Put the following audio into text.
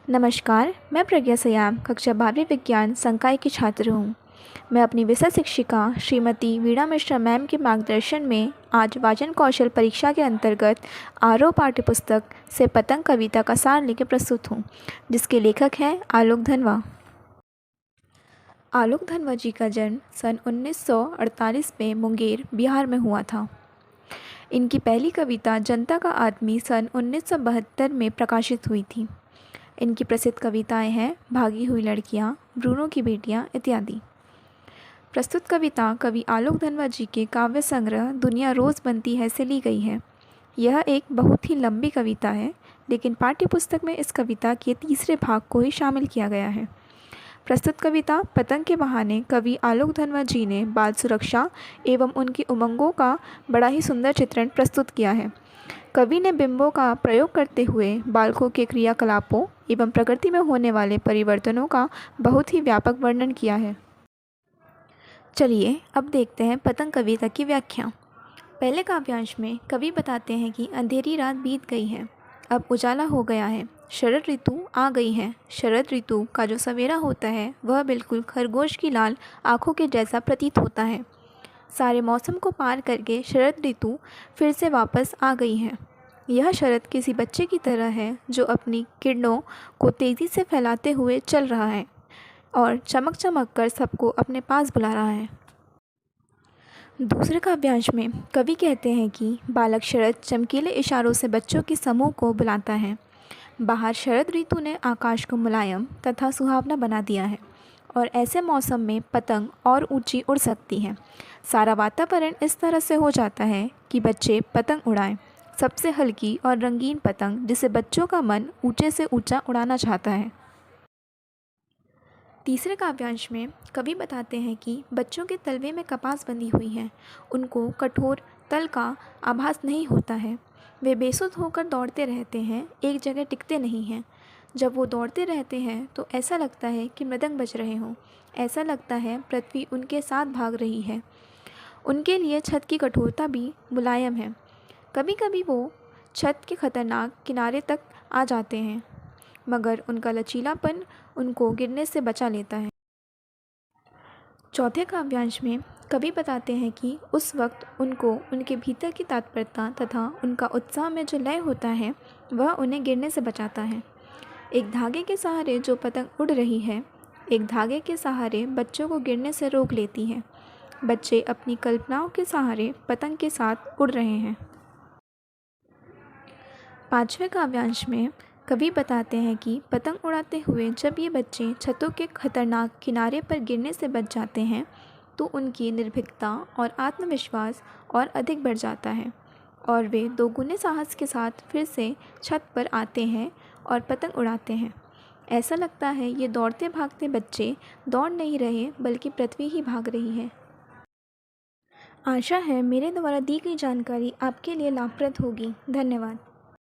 नमस्कार, मैं प्रज्ञा सयाम कक्षा 12वीं विज्ञान संकाय की छात्र हूँ। मैं अपनी विषय शिक्षिका श्रीमती वीणा मिश्रा मैम के मार्गदर्शन में आज वाचन कौशल परीक्षा के अंतर्गत आरोह पाठ्यपुस्तक से पतंग कविता का सार लेकर प्रस्तुत हूँ, जिसके लेखक हैं आलोक धनवा। आलोक धनवा जी का जन्म सन 1948 में मुंगेर, बिहार में हुआ था। इनकी पहली कविता जनता का आदमी सन 1972 में प्रकाशित हुई थी। इनकी प्रसिद्ध कविताएं हैं भागी हुई लड़कियां, ब्रूनो की बेटियां इत्यादि। प्रस्तुत कविता कवि आलोक धनवा जी के काव्य संग्रह दुनिया रोज़ बनती है से ली गई है। यह एक बहुत ही लंबी कविता है, लेकिन पाठ्यपुस्तक में इस कविता के तीसरे भाग को ही शामिल किया गया है। प्रस्तुत कविता पतंग के बहाने कवि आलोक धनवा जी ने बाल सुरक्षा एवं उनकी उमंगों का बड़ा ही सुंदर चित्रण प्रस्तुत किया है। कवि ने बिंबों का प्रयोग करते हुए बालकों के क्रियाकलापों एवं प्रकृति में होने वाले परिवर्तनों का बहुत ही व्यापक वर्णन किया है। चलिए अब देखते हैं पतंग कविता की व्याख्या। पहले काव्यांश में कवि बताते हैं कि अंधेरी रात बीत गई है, अब उजाला हो गया है, शरद ऋतु आ गई है। शरद ऋतु का जो सवेरा होता है वह बिल्कुल खरगोश की लाल आँखों के जैसा प्रतीत होता है। सारे मौसम को पार करके शरद ऋतु फिर से वापस आ गई है। यह शरद किसी बच्चे की तरह है जो अपनी किरणों को तेज़ी से फैलाते हुए चल रहा है और चमक चमक कर सबको अपने पास बुला रहा है। दूसरे काव्यांश में कवि कहते हैं कि बालक शरद चमकीले इशारों से बच्चों के समूह को बुलाता है। बाहर शरद ऋतु ने आकाश को मुलायम तथा सुहावना बना दिया है और ऐसे मौसम में पतंग और ऊंची उड़ सकती है। सारा वातावरण इस तरह से हो जाता है कि बच्चे पतंग उड़ाएं, सबसे हल्की और रंगीन पतंग जिसे बच्चों का मन ऊंचे से ऊंचा उड़ाना चाहता है। तीसरे काव्यांश में कवि बताते हैं कि बच्चों के तलवे में कपास बंधी हुई है, उनको कठोर तल का आभास नहीं होता है। वे बेसुध होकर दौड़ते रहते हैं, एक जगह टिकते नहीं हैं। जब वो दौड़ते रहते हैं तो ऐसा लगता है कि मृदंग बज रहे हों, ऐसा लगता है पृथ्वी उनके साथ भाग रही है। उनके लिए छत की कठोरता भी मुलायम है। कभी कभी वो छत के खतरनाक किनारे तक आ जाते हैं, मगर उनका लचीलापन उनको गिरने से बचा लेता है। चौथे काव्यांश में कवि बताते हैं कि उस वक्त उनको उनके भीतर की तत्परता तथा उनका उत्साह में जो लय होता है वह उन्हें गिरने से बचाता है। एक धागे के सहारे जो पतंग उड़ रही है, एक धागे के सहारे बच्चों को गिरने से रोक लेती है। बच्चे अपनी कल्पनाओं के सहारे पतंग के साथ उड़ रहे हैं। पांचवें काव्यांश में कवि बताते हैं कि पतंग उड़ाते हुए जब ये बच्चे छतों के खतरनाक किनारे पर गिरने से बच जाते हैं तो उनकी निर्भीकता और आत्मविश्वास और अधिक बढ़ जाता है और वे दोगुने साहस के साथ फिर से छत पर आते हैं और पतंग उड़ाते हैं। ऐसा लगता है ये दौड़ते भागते बच्चे दौड़ नहीं रहे बल्कि पृथ्वी ही भाग रही है। आशा है मेरे द्वारा दी गई जानकारी आपके लिए लाभप्रद होगी। धन्यवाद।